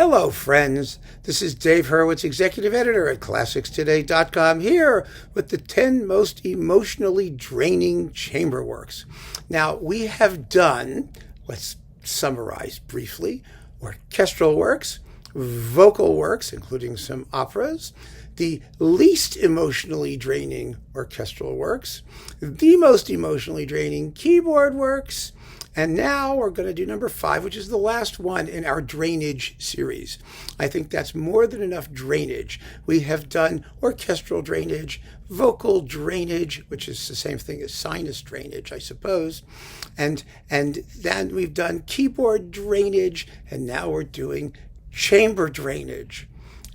Hello, friends. This is Dave Hurwitz, executive editor at ClassicsToday.com, here with the 10 most emotionally draining chamber works. Now, we have done, let's summarize briefly, orchestral works, vocal works, including some operas, the least emotionally draining orchestral works, the most emotionally draining keyboard works, and now we're going to do number 5, which is the last one in our drainage series. I think that's more than enough drainage. We have done orchestral drainage, vocal drainage, which is the same thing as sinus drainage, I suppose. And then we've done keyboard drainage, and now we're doing chamber drainage.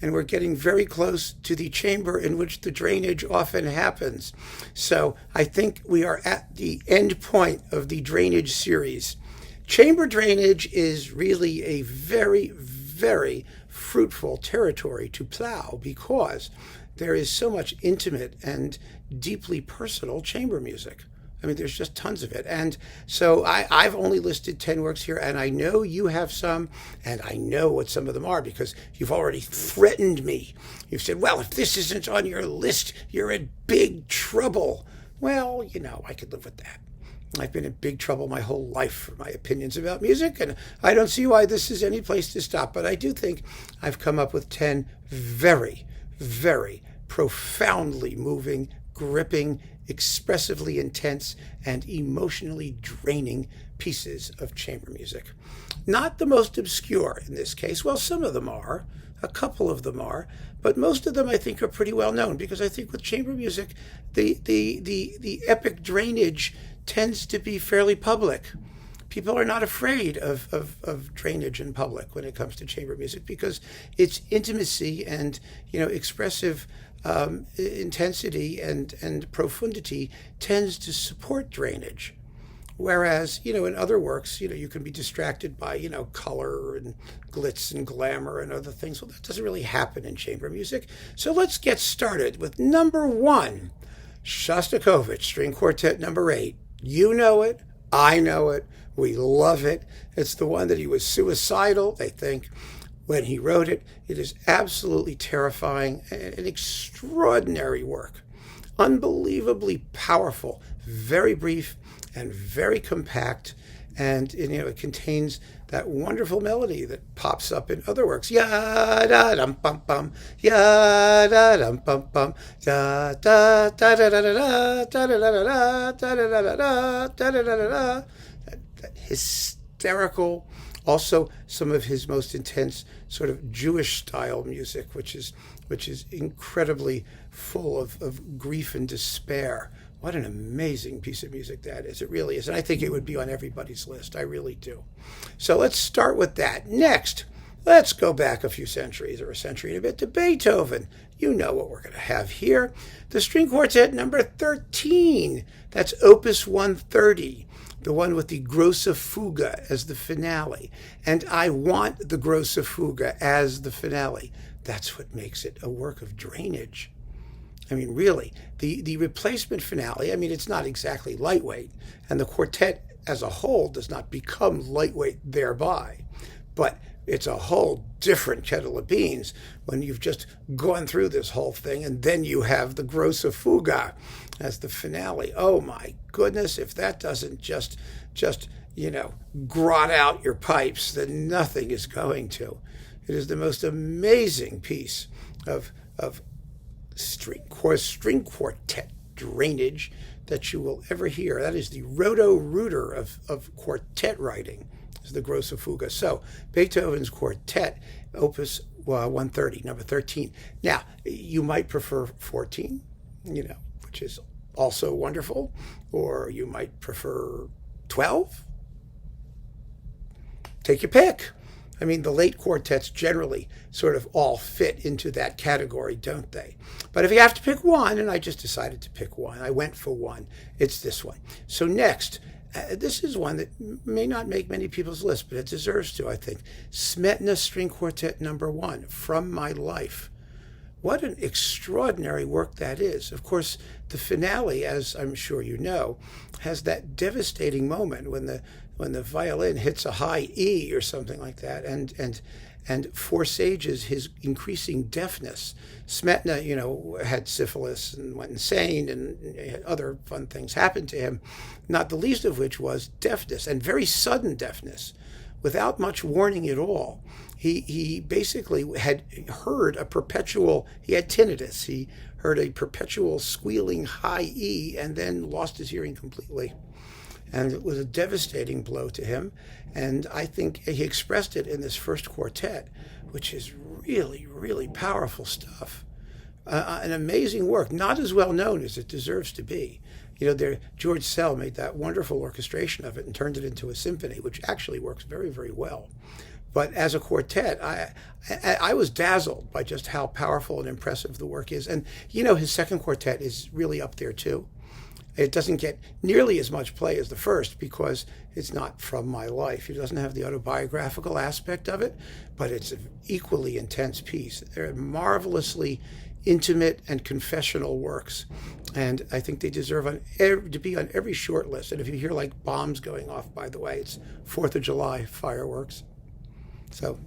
And we're getting very close to the chamber in which the drainage often happens. So I think we are at the end point of the drainage series. Chamber drainage is really a very, very fruitful territory to plow because there is so much intimate and deeply personal chamber music. I mean, there's just tons of it. And so I've only listed 10 works here, and I know you have some, and I know what some of them are because you've already threatened me. You've said, well, if this isn't on your list, you're in big trouble. Well, you know, I could live with that. I've been in big trouble my whole life for my opinions about music, and I don't see why this is any place to stop. But I do think I've come up with 10 very, very profoundly moving, gripping, expressively intense, and emotionally draining pieces of chamber music. Not the most obscure in this case. Well, some of them are, a couple of them are, but most of them I think are pretty well known because I think with chamber music, the epic drainage tends to be fairly public. People are not afraid of drainage in public when it comes to chamber music because its intimacy and, expressive intensity and profundity tends to support drainage. Whereas, in other works, you can be distracted by, color and glitz and glamour and other things. Well, that doesn't really happen in chamber music. So let's get started with number 1, Shostakovich, String Quartet number 8. You know it. I know it. We love it. It's the one that he was suicidal, they think, when he wrote it. It is absolutely terrifying, an extraordinary work, unbelievably powerful, very brief and very compact, and it contains that wonderful melody that pops up in other works. Ya da dum bum bum, ya da dum bum bum, da da da da da da da da da da da da da da da. That hysterical. Also, some of his most intense sort of Jewish style music, which is incredibly full of grief and despair. What an amazing piece of music that is. It really is. And I think it would be on everybody's list. I really do. So let's start with that. Next, let's go back a few centuries, or a century and a bit, to Beethoven. You know what we're going to have here. The String Quartet number 13. That's Opus 130. The one with the Grosse fuge as the finale. And I want the Grosse fuge as the finale. That's what makes it a work of drainage. I mean, really, the replacement finale, it's not exactly lightweight, and the quartet as a whole does not become lightweight thereby. But it's a whole different kettle of beans when you've just gone through this whole thing, and then you have the Grosse fuge as the finale. Oh my goodness, if that doesn't just grot out your pipes, then nothing is going to. It is the most amazing piece of string quartet drainage that you will ever hear. That is the roto-rooter of quartet writing, is the Grosse fuge. So Beethoven's quartet, Opus 130, number 13. Now, you might prefer 14, which is also wonderful, or you might prefer 12. Take your pick. The late quartets generally sort of all fit into that category, don't they? But if you have to pick one, and I just decided to pick one, I went for one, it's this one. So next, this is one that may not make many people's list, but it deserves to, I think. Smetana String Quartet number 1, From My Life. What an extraordinary work that is. Of course, the finale, as I'm sure you know, has that devastating moment when the violin hits a high E or something like that, and and foresages his increasing deafness. Smetana, had syphilis and went insane, and other fun things happened to him, not the least of which was deafness, and very sudden deafness, without much warning at all. He basically had heard he had tinnitus. He heard a perpetual squealing high E and then lost his hearing completely. And it was a devastating blow to him. And I think he expressed it in this first quartet, which is really, really powerful stuff. An amazing work, not as well known as it deserves to be. George Sell made that wonderful orchestration of it and turned it into a symphony, which actually works very, very well. But as a quartet, I was dazzled by just how powerful and impressive the work is. And, his second quartet is really up there, too. It doesn't get nearly as much play as the first because it's not from my life. It doesn't have the autobiographical aspect of it, but it's an equally intense piece. They're marvelously intimate and confessional works, and I think they deserve to be on every short list. And if you hear like bombs going off, by the way, it's 4th of July fireworks. So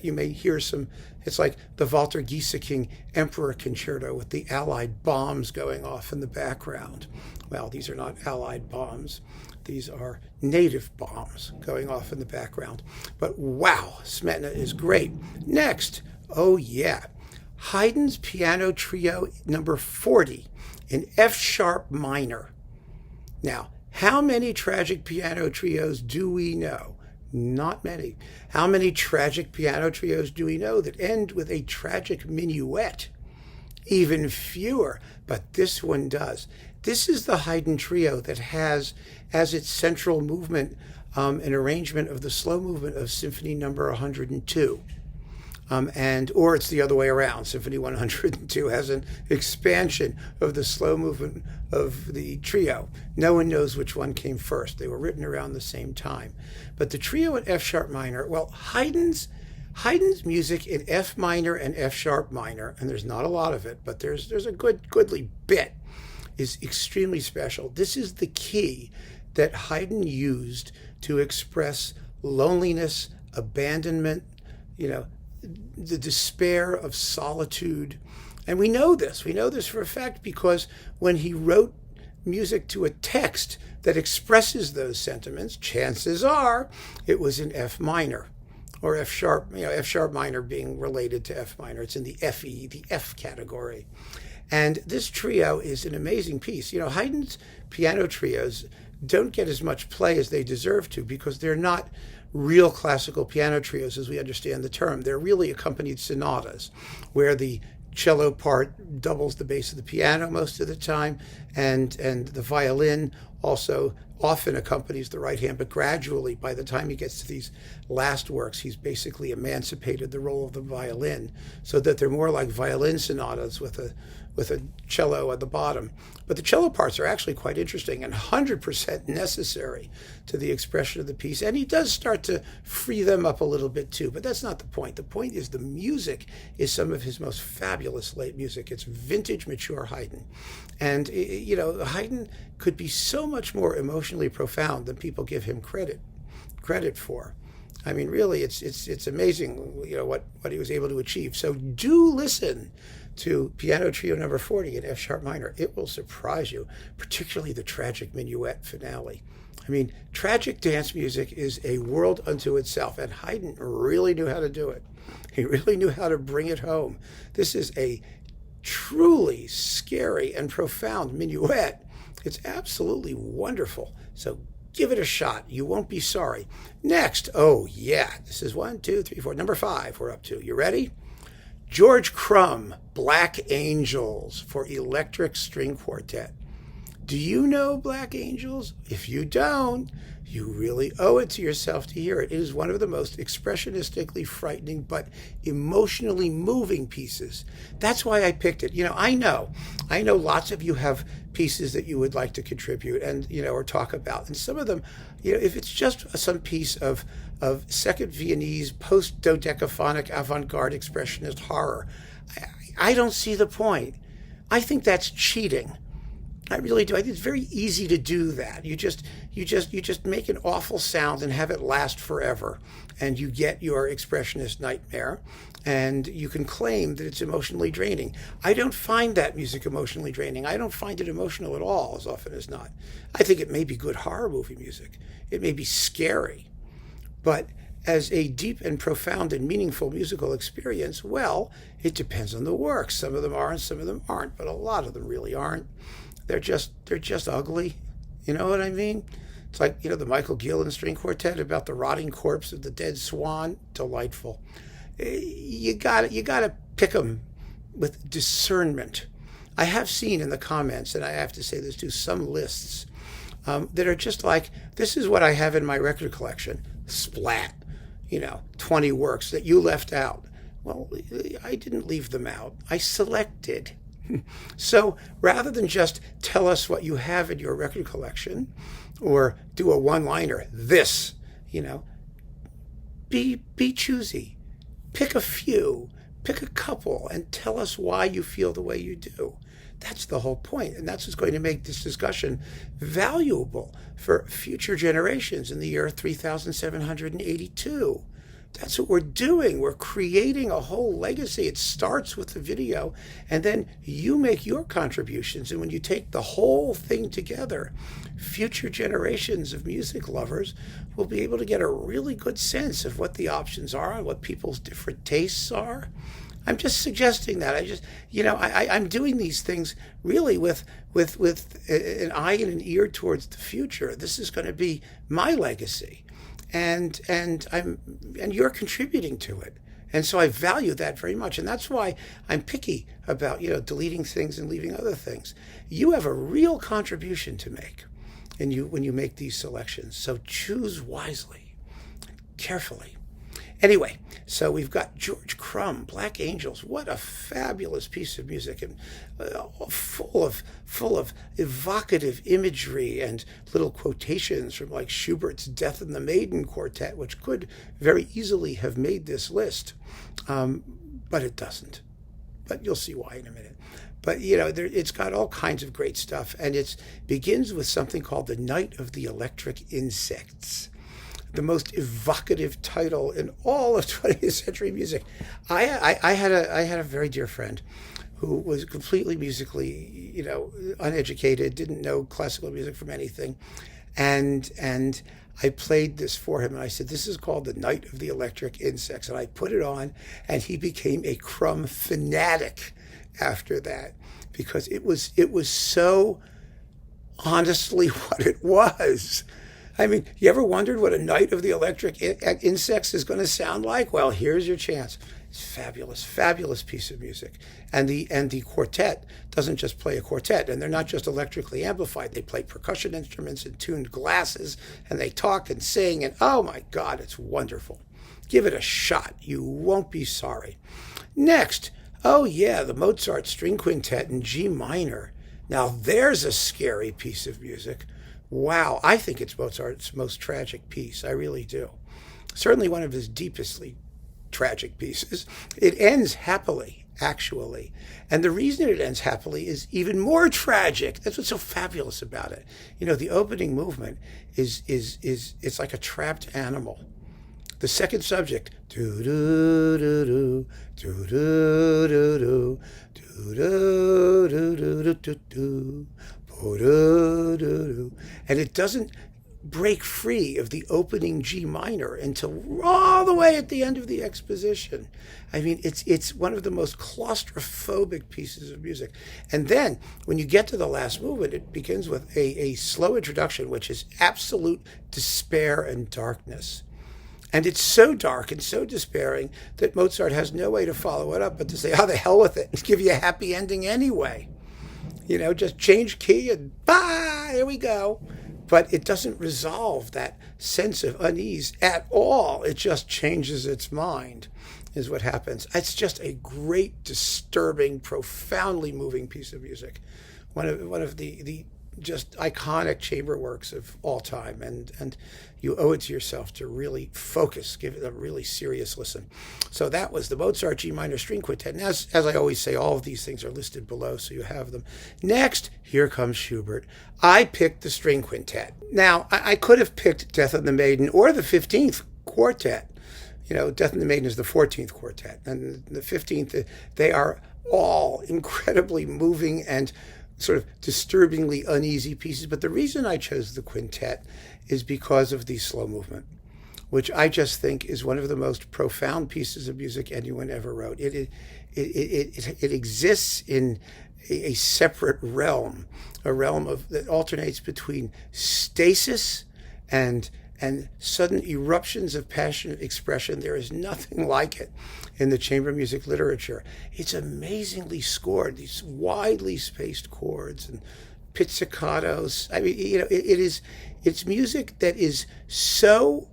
you may hear it's like the Walter Gieseking Emperor Concerto with the Allied bombs going off in the background. Well, these are not Allied bombs. These are native bombs going off in the background. But wow, Smetana is great. Next, oh yeah, Haydn's Piano Trio number 40 in F-sharp minor. Now, how many tragic piano trios do we know? Not many. How many tragic piano trios do we know that end with a tragic minuet? Even fewer, but this one does. This is the Haydn trio that has as its central movement an arrangement of the slow movement of Symphony number 102. Or it's the other way around. Symphony 102 has an expansion of the slow movement of the trio. No one knows which one came first. They were written around the same time. But the trio in F-sharp minor, well, Haydn's music in F minor and F-sharp minor, and there's not a lot of it, but there's a goodly bit, is extremely special. This is the key that Haydn used to express loneliness, abandonment, the despair of solitude. And we know this for a fact because when he wrote music to a text that expresses those sentiments, chances are it was in F minor or F sharp, F sharp minor being related to F minor. It's in the FE, the F category. And this trio is an amazing piece. Haydn's piano trios don't get as much play as they deserve to because they're not real classical piano trios as we understand the term. They're really accompanied sonatas where the cello part doubles the bass of the piano most of the time, and the violin also often accompanies the right hand, but gradually, by the time he gets to these last works, he's basically emancipated the role of the violin so that they're more like violin sonatas with a cello at the bottom. But the cello parts are actually quite interesting and 100% necessary to the expression of the piece. And he does start to free them up a little bit too, but that's not the point. The point is the music is some of his most fabulous late music. It's vintage, mature Haydn. And, Haydn could be so much more emotionally profound than people give him credit for. I mean, really, it's amazing, what he was able to achieve. So do listen to Piano Trio number 40 in F sharp minor. It will surprise you, particularly the tragic minuet finale. I mean, tragic dance music is a world unto itself, and Haydn really knew how to do it. He really knew how to bring it home. This is a truly scary and profound minuet. It's absolutely wonderful. So give it a shot. You won't be sorry. Next, this is 1, 2, 3, 4, number 5 we're up to. You ready? George Crumb, Black Angels for electric string quartet. Do you know Black Angels? If you don't, you really owe it to yourself to hear it. It is one of the most expressionistically frightening but emotionally moving pieces. That's why I picked it. I know lots of you have pieces that you would like to contribute and, or talk about. And some of them, if it's just some piece of Second Viennese post-dodecaphonic avant-garde expressionist horror, I don't see the point. I think that's cheating. I really do. I think it's very easy to do that. You just make an awful sound and have it last forever, and you get your expressionist nightmare, and you can claim that it's emotionally draining. I don't find that music emotionally draining. I don't find it emotional at all, as often as not. I think it may be good horror movie music. It may be scary, but as a deep and profound and meaningful musical experience, well, it depends on the work. Some of them are and some of them aren't, but a lot of them really aren't. They're just ugly. You know what I mean? It's like, the Michael Gillen string quartet about the rotting corpse of the dead swan. Delightful. You gotta pick them with discernment. I have seen in the comments, and I have to say this too, some lists that are just like, this is what I have in my record collection. Splat. 20 works that you left out. Well, I didn't leave them out. I selected. So rather than just tell us what you have in your record collection or do a one-liner, be choosy. Pick a few, pick a couple, and tell us why you feel the way you do. That's the whole point, and that's what's going to make this discussion valuable for future generations in the year 3782. That's what we're doing. We're creating a whole legacy. It starts with the video, and then you make your contributions. And when you take the whole thing together, future generations of music lovers will be able to get a really good sense of what the options are and what people's different tastes are. I'm just suggesting that. I'm doing these things really with an eye and an ear towards the future. This is going to be my legacy. And you're contributing to it. And so I value that very much. And that's why I'm picky about, deleting things and leaving other things. You have a real contribution to make when you make these selections. So choose wisely, carefully. Anyway, so we've got George Crumb, Black Angels. What a fabulous piece of music, and full of evocative imagery and little quotations from like Schubert's Death and the Maiden Quartet, which could very easily have made this list, but it doesn't. But you'll see why in a minute. But, it's got all kinds of great stuff, and it begins with something called The Night of the Electric Insects. The most evocative title in all of 20th century music. I had a very dear friend who was completely musically, uneducated, didn't know classical music from anything, and I played this for him, and I said, "This is called The Night of the Electric Insects," and I put it on, and he became a Crumb fanatic after that, because it was so honestly what it was. I mean, you ever wondered what a Night of the Electric Insects is going to sound like? Well, here's your chance. It's fabulous, fabulous piece of music. And the quartet doesn't just play a quartet, and they're not just electrically amplified. They play percussion instruments and tuned glasses, and they talk and sing, and oh my God, it's wonderful. Give it a shot. You won't be sorry. Next, the Mozart String Quintet in G minor. Now there's a scary piece of music. Wow, I think it's Mozart's most tragic piece. I really do. Certainly one of his deepestly tragic pieces. It ends happily, actually. And the reason it ends happily is even more tragic. That's what's so fabulous about it. The opening movement is it's like a trapped animal. The second subject, do do do do do do do do do do do do do. And it doesn't break free of the opening G minor until all the way at the end of the exposition. I mean, it's one of the most claustrophobic pieces of music. And then when you get to the last movement, it begins with a slow introduction, which is absolute despair and darkness. And it's so dark and so despairing that Mozart has no way to follow it up but to say, the hell with it, and give you a happy ending anyway. Just change key and here we go. But it doesn't resolve that sense of unease at all. It just changes its mind, is what happens. It's just a great, disturbing, profoundly moving piece of music. One of the just iconic chamber works of all time, and you owe it to yourself to really focus, give it a really serious listen. So that was the Mozart G minor string quintet. And as I always say, all of these things are listed below, so you have them. Next, here comes Schubert. I picked the string quintet. Now, I could have picked Death of the Maiden or the 15th quartet. Death of the Maiden is the 14th quartet, and the 15th, they are all incredibly moving and sort of disturbingly uneasy pieces. But the reason I chose the quintet is because of the slow movement, which I just think is one of the most profound pieces of music anyone ever wrote. It exists in a separate realm, a realm that alternates between stasis and sudden eruptions of passionate expression. There is nothing like it in the chamber music literature. It's amazingly scored, these widely spaced chords and pizzicatos. I mean, it's music that is so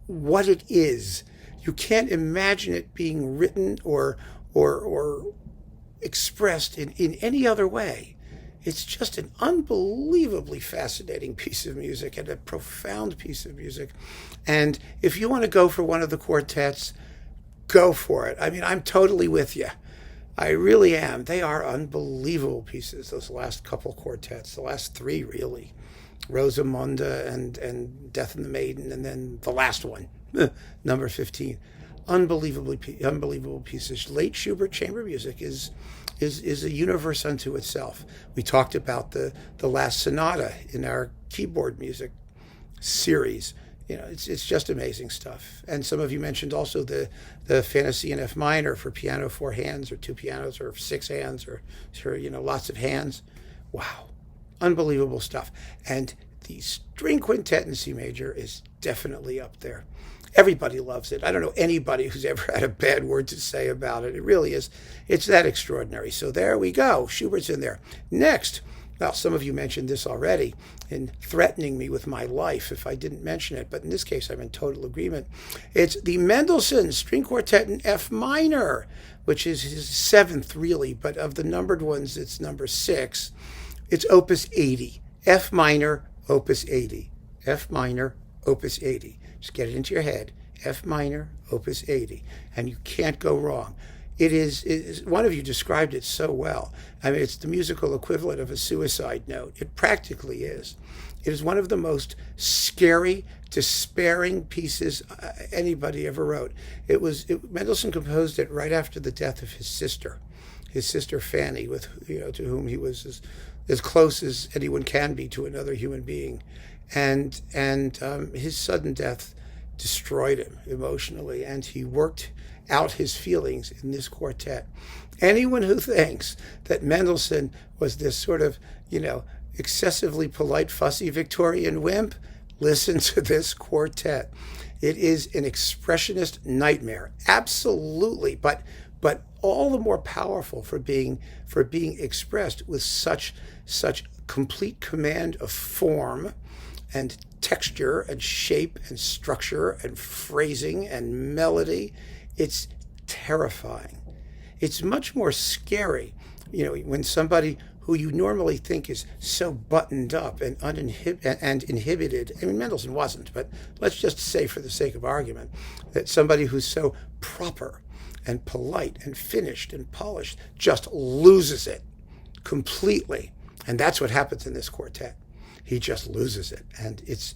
what it is. You can't imagine it being written or expressed in any other way. It's just an unbelievably fascinating piece of music and a profound piece of music. And if you want to go for one of the quartets, go for it. I mean, I'm totally with you. I really am. They are unbelievable pieces, those last couple quartets, the last three, really. Rosamunde and Death and the Maiden, and then the last one, number 15. Unbelievable pieces. Late Schubert chamber music is a universe unto itself. We talked about the last sonata in our keyboard music series. It's just amazing stuff. And some of you mentioned also the Fantasy in F minor for piano, 4 hands, or 2 pianos, or 6 hands, or lots of hands. Wow, unbelievable stuff. And the string quintet in C major is definitely up there. Everybody loves it. I don't know anybody who's ever had a bad word to say about it. It really is. It's that extraordinary. So there we go. Schubert's in there. Next, well, some of you mentioned this already in threatening me with my life if I didn't mention it, but in this case, I'm in total agreement. It's the Mendelssohn String Quartet in F minor, which is his 7th, really, but of the numbered ones, it's number 6. It's Opus 80. F minor, Opus 80. F minor, Opus 80. Just get it into your head. F minor, Opus 80. And you can't go wrong. It is, one of you described it so well. I mean, it's the musical equivalent of a suicide note. It practically is. It is one of the most scary, despairing pieces anybody ever wrote. Mendelssohn composed it right after the death of his sister Fanny, to whom he was as close as anyone can be to another human being. And his sudden death destroyed him emotionally, and he worked out his feelings in this quartet. Anyone who thinks that Mendelssohn was this sort of, excessively polite, fussy Victorian wimp, listen to this quartet. It is an expressionist nightmare, absolutely, but all the more powerful for being expressed with such complete command of form and texture and shape and structure and phrasing and melody. It's terrifying. It's much more scary, when somebody who you normally think is so buttoned up and inhibited. I mean, Mendelssohn wasn't, but let's just say for the sake of argument that somebody who's so proper and polite and finished and polished just loses it completely. And that's what happens in this quartet. He just loses it. And it's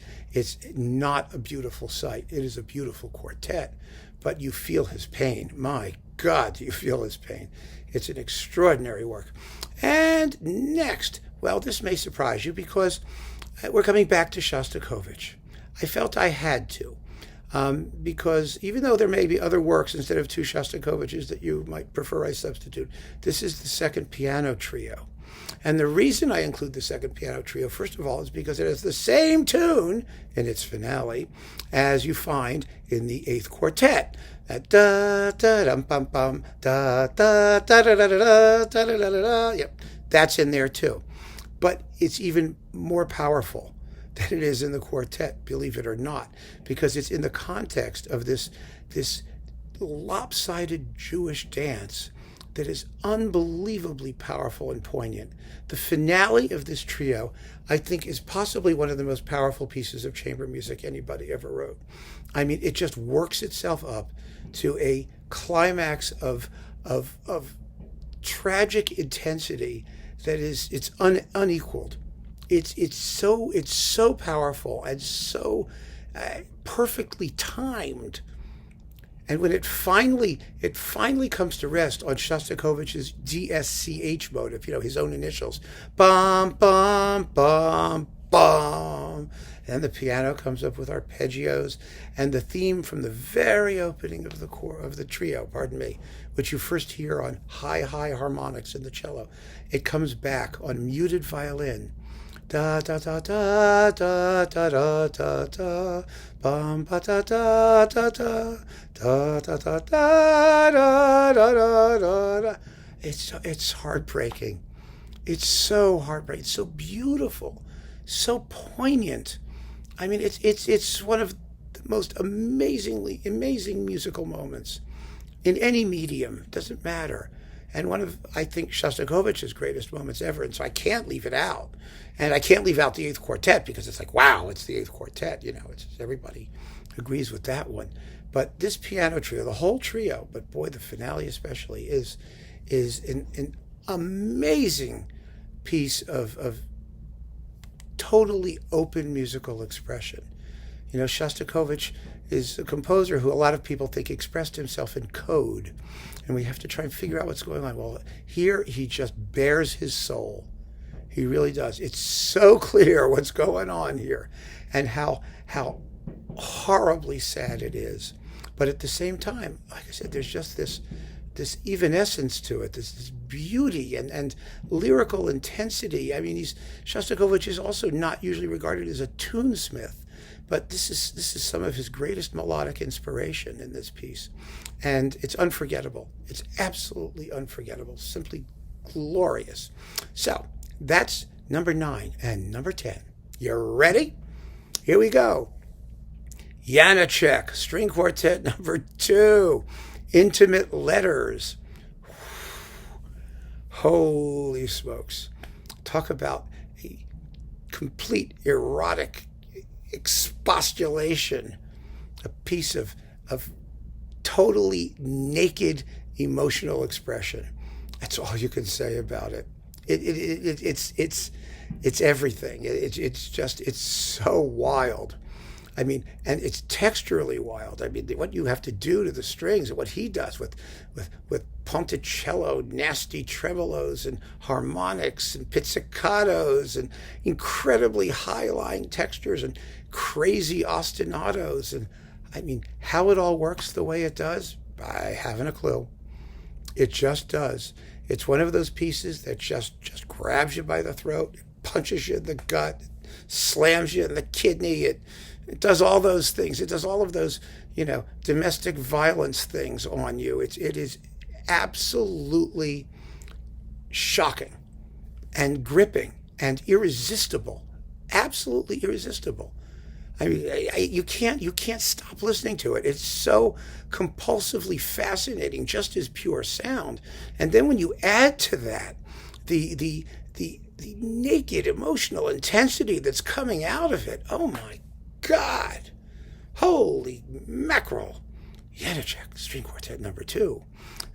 not a beautiful sight. It is a beautiful quartet, but you feel his pain. My God, do you feel his pain. It's an extraordinary work. And next, well, this may surprise you because we're coming back to Shostakovich. I felt I had to, because even though there may be other works instead of 2 Shostakoviches that you might prefer I substitute, this is the second piano trio. And the reason I include the second piano trio, first of all, is because it has the same tune in its finale as you find in the 8th quartet. That da da dum bum bum da da da da da da da da da da da. Yep, that's in there too. But it's even more powerful than it is in the quartet, believe it or not, because it's in the context of this lopsided Jewish dance that is unbelievably powerful and poignant. The finale of this trio, I think, is possibly one of the most powerful pieces of chamber music anybody ever wrote. I mean, it just works itself up to a climax of tragic intensity that it's unequaled. It's so powerful and so perfectly timed. And when it finally comes to rest on Shostakovich's DSCH motive, his own initials, bum bum bum bum, and the piano comes up with arpeggios and the theme from the very opening of the trio, which you first hear on high harmonics in the cello. It comes back on muted violin. Da da da da da da da da da bum ba da da da da da da da da da da da da. It's heartbreaking. It's so heartbreaking. It's so beautiful, so poignant. I mean, it's one of the most amazing musical moments in any medium. Doesn't matter. And one of, I think, Shostakovich's greatest moments ever. And so I can't leave it out. And I can't leave out the Eighth Quartet because it's like, wow, it's the Eighth Quartet. Everybody agrees with that one. But this piano trio, the whole trio, but boy, the finale especially, is an amazing piece of totally open musical expression. Shostakovich is a composer who a lot of people think expressed himself in code. And we have to try and figure out what's going on. Well, here he just bears his soul. He really does. It's so clear what's going on here and how horribly sad it is. But at the same time, like I said, there's just this evanescence to it, this beauty and lyrical intensity. I mean, Shostakovich is also not usually regarded as a tunesmith, but this is some of his greatest melodic inspiration in this piece. And it's unforgettable. It's absolutely unforgettable, simply glorious. So that's number 9 and number 10. You ready? Here we go. Janacek, String Quartet number 2, Intimate Letters. Holy smokes. Talk about a complete erotic expostulation, a piece of totally naked emotional expression. That's all you can say about it. It's everything. It's so wild. I mean, and it's texturally wild. I mean, what you have to do to the strings and what he does with ponticello, nasty tremolos and harmonics and pizzicatos and incredibly high-lying textures and crazy ostinatos. And I mean, how it all works the way it does, I haven't a clue. It just does. It's one of those pieces that just grabs you by the throat, it punches you in the gut, slams you in the kidney. It does all those things. It does all of those, domestic violence things on you. It is absolutely shocking and gripping and irresistible. Absolutely irresistible. I mean, you can't stop listening to it. It's so compulsively fascinating, just as pure sound. And then when you add to that the naked emotional intensity that's coming out of it, oh my God, holy mackerel! Janacek, String Quartet number 2.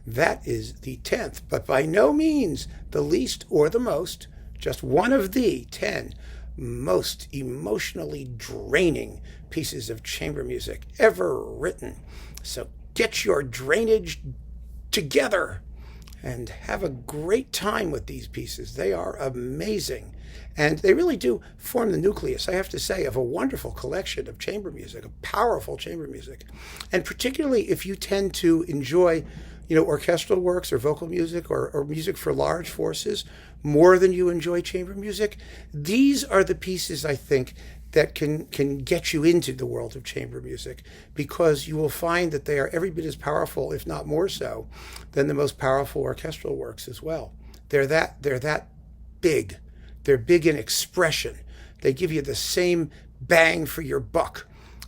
That is the 10th, but by no means the least or the most, just one of the 10 most emotionally draining pieces of chamber music ever written. So get your drainage together and have a great time with these pieces. They are amazing. And they really do form the nucleus, I have to say, of a wonderful collection of chamber music, of powerful chamber music. And particularly if you tend to enjoy, orchestral works or vocal music or music for large forces more than you enjoy chamber music, these are the pieces, I think, that can get you into the world of chamber music, because you will find that they are every bit as powerful, if not more so, than the most powerful orchestral works as well. They're that big. They're big in expression. They give you the same bang for your buck,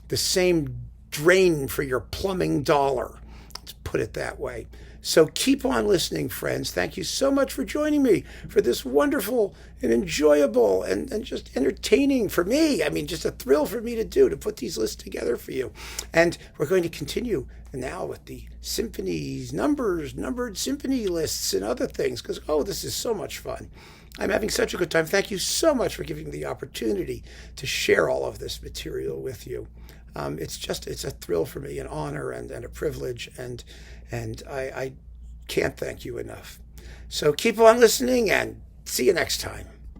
the same drain for your plumbing dollar. It's put it that way. So keep on listening, friends. Thank you so much for joining me for this wonderful and enjoyable and just entertaining for me. I mean, just a thrill for me to put these lists together for you. And we're going to continue now with the symphonies, numbered symphony lists and other things, because, this is so much fun. I'm having such a good time. Thank you so much for giving me the opportunity to share all of this material with you. It's a thrill for me, an honor and a privilege, and I can't thank you enough. So keep on listening and see you next time.